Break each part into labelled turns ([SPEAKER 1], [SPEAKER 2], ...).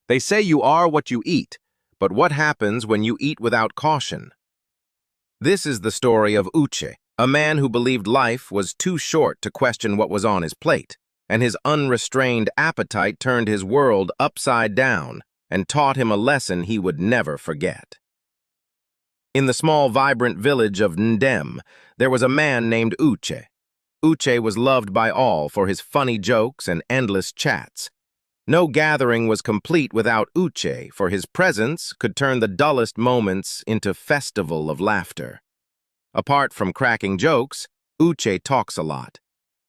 [SPEAKER 1] They say you are what you eat, but what happens when you eat without caution? This is the story of Uche, a man who believed life was too short to question what was on his plate, and his unrestrained appetite turned his world upside down and taught him a lesson he would never forget. In the small, vibrant village of Ndem, there was a man named Uche. Uche was loved by all for his funny jokes and endless chats. No gathering was complete without Uche, for his presence could turn the dullest moments into festival of laughter. Apart from cracking jokes, Uche talks a lot.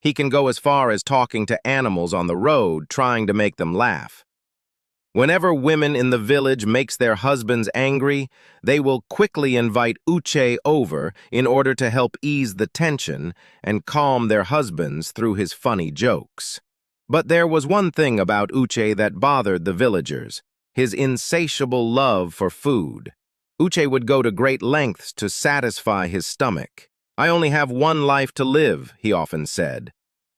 [SPEAKER 1] He can go as far as talking to animals on the road, trying to make them laugh. Whenever women in the village makes their husbands angry, they will quickly invite Uche over in order to help ease the tension and calm their husbands through his funny jokes. But there was one thing about Uche that bothered the villagers: his insatiable love for food. Uche would go to great lengths to satisfy his stomach. "I only have one life to live," he often said.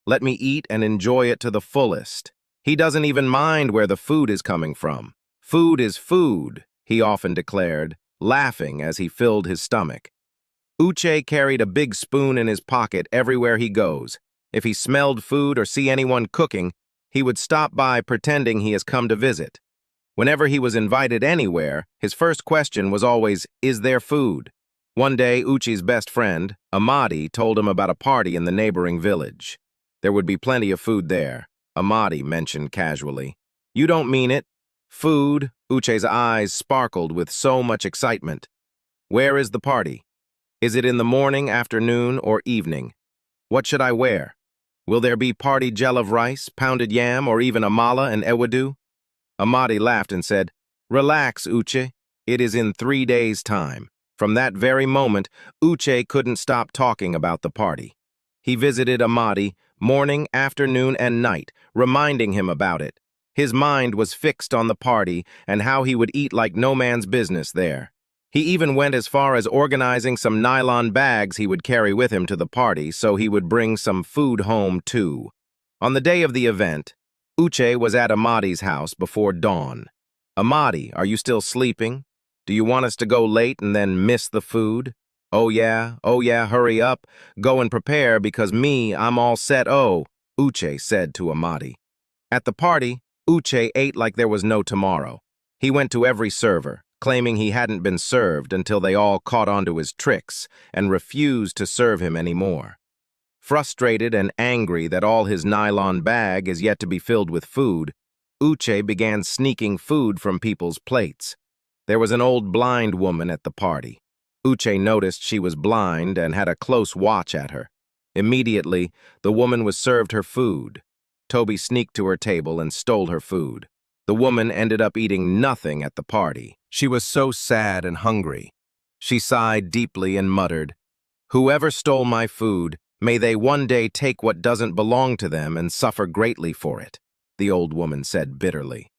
[SPEAKER 1] "Let me eat and enjoy it to the fullest." He doesn't even mind where the food is coming from. "Food is food," he often declared, laughing as he filled his stomach. Uche carried a big spoon in his pocket everywhere he goes. If he smelled food or see anyone cooking, he would stop by pretending he has come to visit. Whenever he was invited anywhere, his first question was always, "Is there food?" One day, Uche's best friend, Amadi, told him about a party in the neighboring village. There would be plenty of food there, Amadi mentioned casually. "You don't mean it." "Food?" Uche's eyes sparkled with so much excitement. "Where is the party? Is it in the morning, afternoon, or evening? What should I wear? Will there be party jollof rice, pounded yam, or even amala and ewedu?" Amadi laughed and said, "Relax, Uche. It is in 3 days' time." From that very moment, Uche couldn't stop talking about the party. He visited Amadi morning, afternoon, and night, reminding him about it. His mind was fixed on the party and how he would eat like no man's business there. He even went as far as organizing some nylon bags he would carry with him to the party, so he would bring some food home too. On the day of the event, Uche was at Amadi's house before dawn. "Amadi, are you still sleeping? Do you want us to go late and then miss the food?" Oh yeah, hurry up. Go and prepare because I'm all set, oh," Uche said to Amadi. At the party, Uche ate like there was no tomorrow. He went to every server, claiming he hadn't been served until they all caught on to his tricks and refused to serve him anymore. Frustrated and angry that all his nylon bag is yet to be filled with food, Uche began sneaking food from people's plates. There was an old blind woman at the party. Uche noticed she was blind and had a close watch at her. Immediately, the woman was served her food. Tobi sneaked to her table and stole her food. The woman ended up eating nothing at the party. She was so sad and hungry. She sighed deeply and muttered, "Whoever stole my food, may they one day take what doesn't belong to them and suffer greatly for it," the old woman said bitterly.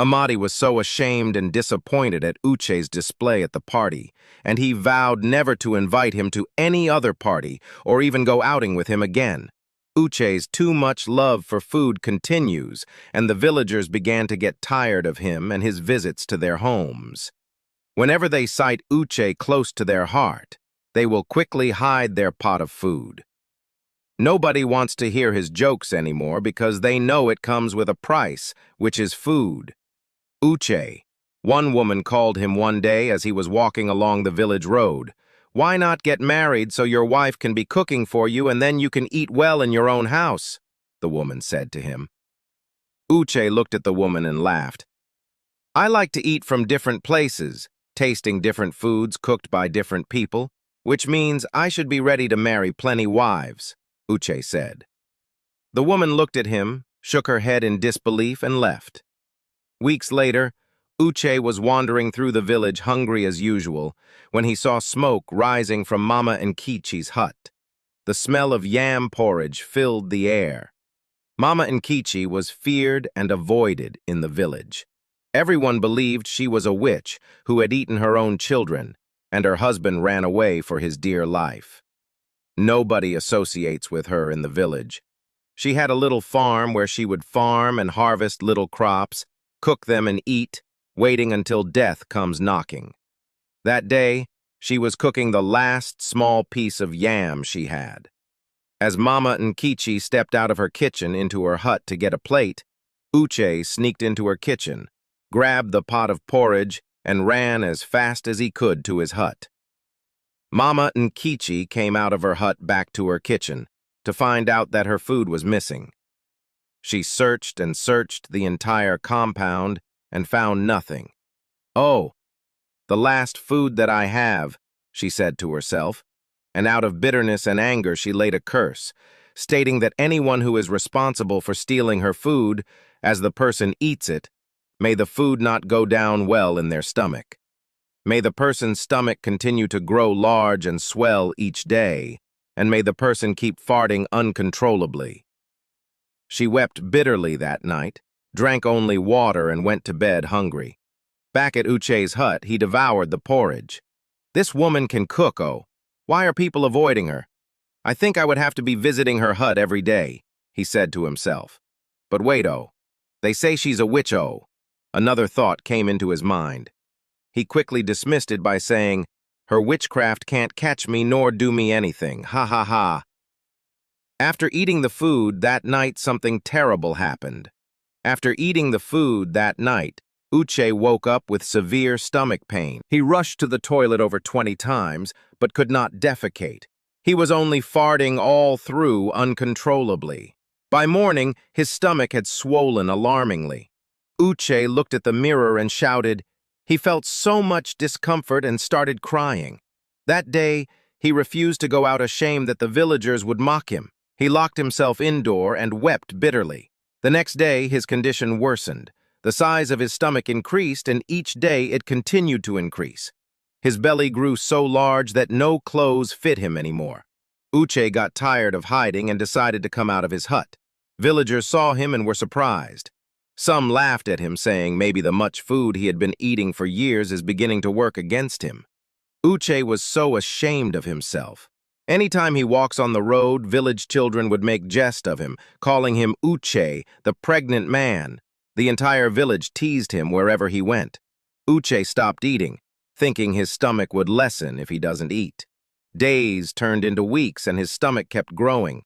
[SPEAKER 1] Amadi was so ashamed and disappointed at Uche's display at the party, and he vowed never to invite him to any other party or even go outing with him again. Uche's too much love for food continues, and the villagers began to get tired of him and his visits to their homes. Whenever they sight Uche close to their heart, they will quickly hide their pot of food. Nobody wants to hear his jokes anymore because they know it comes with a price, which is food. Uche. One woman called him one day as he was walking along the village road. "Why not get married so your wife can be cooking for you and then you can eat well in your own house?" the woman said to him. Uche looked at the woman and laughed. "I like to eat from different places, tasting different foods cooked by different people, which means I should be ready to marry plenty wives," Uche said. The woman looked at him, shook her head in disbelief, and left. Weeks later, Uche was wandering through the village hungry as usual when he saw smoke rising from Mama Nkichi's hut. The smell of yam porridge filled the air. Mama Nkichi was feared and avoided in the village. Everyone believed she was a witch who had eaten her own children, and her husband ran away for his dear life. Nobody associates with her in the village. She had a little farm where she would farm and harvest little crops, cook them and eat, waiting until death comes knocking. That day, she was cooking the last small piece of yam she had. As Mama Nkechi stepped out of her kitchen into her hut to get a plate, Uche sneaked into her kitchen, grabbed the pot of porridge, and ran as fast as he could to his hut. Mama Nkechi came out of her hut back to her kitchen to find out that her food was missing. She searched and searched the entire compound and found nothing. "Oh, the last food that I have," she said to herself, and out of bitterness and anger she laid a curse, stating that anyone who is responsible for stealing her food, as the person eats it, may the food not go down well in their stomach. May the person's stomach continue to grow large and swell each day, and may the person keep farting uncontrollably. She wept bitterly that night, drank only water, and went to bed hungry. Back at Uche's hut, he devoured the porridge. "This woman can cook, oh. Why are people avoiding her? I think I would have to be visiting her hut every day," he said to himself. "But wait, oh. They say she's a witch, oh." Another thought came into his mind. He quickly dismissed it by saying, "Her witchcraft can't catch me nor do me anything, ha ha ha." After eating the food that night, something terrible happened. After eating the food that night, Uche woke up with severe stomach pain. He rushed to the toilet over 20 times, but could not defecate. He was only farting all through uncontrollably. By morning, his stomach had swollen alarmingly. Uche looked at the mirror and shouted. He felt so much discomfort and started crying. That day, he refused to go out, ashamed that the villagers would mock him. He locked himself indoor and wept bitterly. The next day, his condition worsened. The size of his stomach increased, and each day it continued to increase. His belly grew so large that no clothes fit him anymore. Uche got tired of hiding and decided to come out of his hut. Villagers saw him and were surprised. Some laughed at him, saying maybe the much food he had been eating for years is beginning to work against him. Uche was so ashamed of himself. Anytime he walks on the road, village children would make jest of him, calling him Uche, the pregnant man. The entire village teased him wherever he went. Uche stopped eating, thinking his stomach would lessen if he doesn't eat. Days turned into weeks and his stomach kept growing.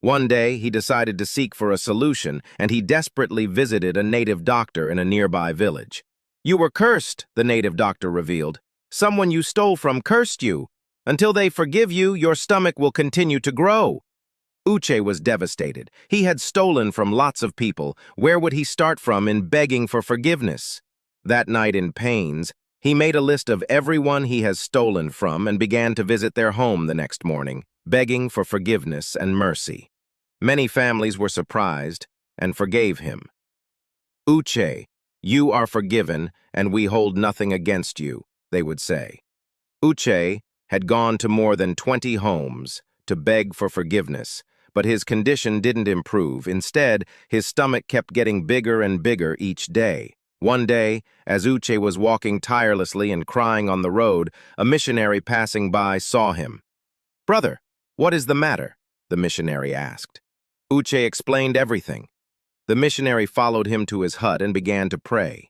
[SPEAKER 1] One day, he decided to seek for a solution, and he desperately visited a native doctor in a nearby village. "You were cursed," the native doctor revealed. "Someone you stole from cursed you. Until they forgive you, your stomach will continue to grow." Uche was devastated. He had stolen from lots of people. Where would he start from in begging for forgiveness? That night in pains, he made a list of everyone he has stolen from and began to visit their home the next morning, begging for forgiveness and mercy. Many families were surprised and forgave him. "Uche, you are forgiven, and we hold nothing against you," they would say. Uche had gone to more than 20 homes to beg for forgiveness, but his condition didn't improve. Instead, his stomach kept getting bigger and bigger each day. One day, as Uche was walking tirelessly and crying on the road, a missionary passing by saw him. "Brother, what is the matter?" the missionary asked. Uche explained everything. The missionary followed him to his hut and began to pray.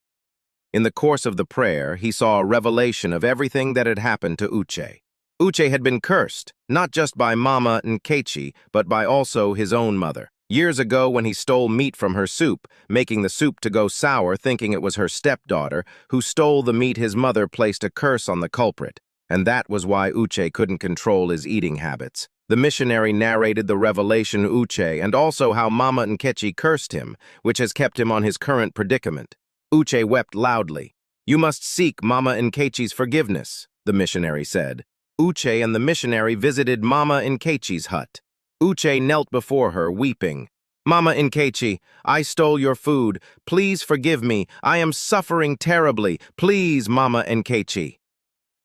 [SPEAKER 1] In the course of the prayer, he saw a revelation of everything that had happened to Uche. Uche had been cursed, not just by Mama Nkechi, but by also his own mother. Years ago, when he stole meat from her soup, making the soup to go sour, thinking it was her stepdaughter, who stole the meat, his mother placed a curse on the culprit. And that was why Uche couldn't control his eating habits. The missionary narrated the revelation Uche and also how Mama Nkechi cursed him, which has kept him on his current predicament. Uche wept loudly. "You must seek Mama Nkechi's forgiveness," the missionary said. Uche and the missionary visited Mama Nkechi's hut. Uche knelt before her, weeping. "Mama Nkechi, I stole your food. Please forgive me. I am suffering terribly. Please, Mama Nkechi."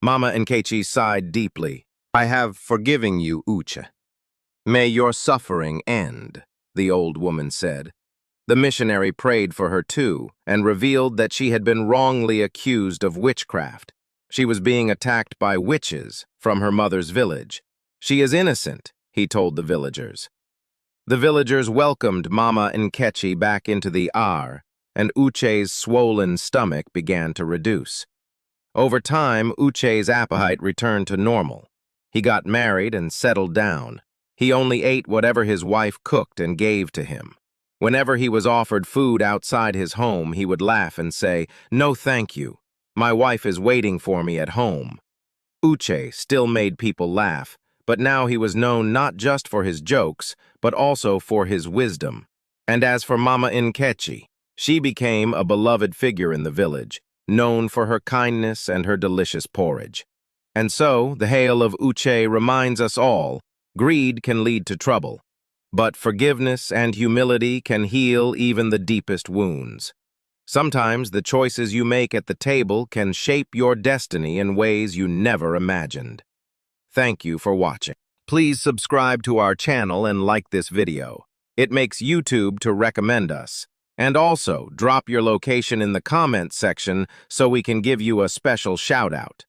[SPEAKER 1] Mama Nkechi sighed deeply. "I have forgiven you, Uche. May your suffering end," the old woman said. The missionary prayed for her too, and revealed that she had been wrongly accused of witchcraft. She was being attacked by witches from her mother's village. "She is innocent," he told the villagers. The villagers welcomed Mama Nkechi back into the Ar, and Uche's swollen stomach began to reduce. Over time, Uche's appetite returned to normal. He got married and settled down. He only ate whatever his wife cooked and gave to him. Whenever he was offered food outside his home, he would laugh and say, "No, thank you. My wife is waiting for me at home." Uche still made people laugh, but now he was known not just for his jokes, but also for his wisdom. And as for Mama Nkechi, she became a beloved figure in the village, known for her kindness and her delicious porridge. And so, the Hail of Uche reminds us all, greed can lead to trouble, but forgiveness and humility can heal even the deepest wounds. Sometimes the choices you make at the table can shape your destiny in ways you never imagined. Thank you for watching. Please subscribe to our channel and like this video. It makes YouTube to recommend us. And also, drop your location in the comments section so we can give you a special shout-out.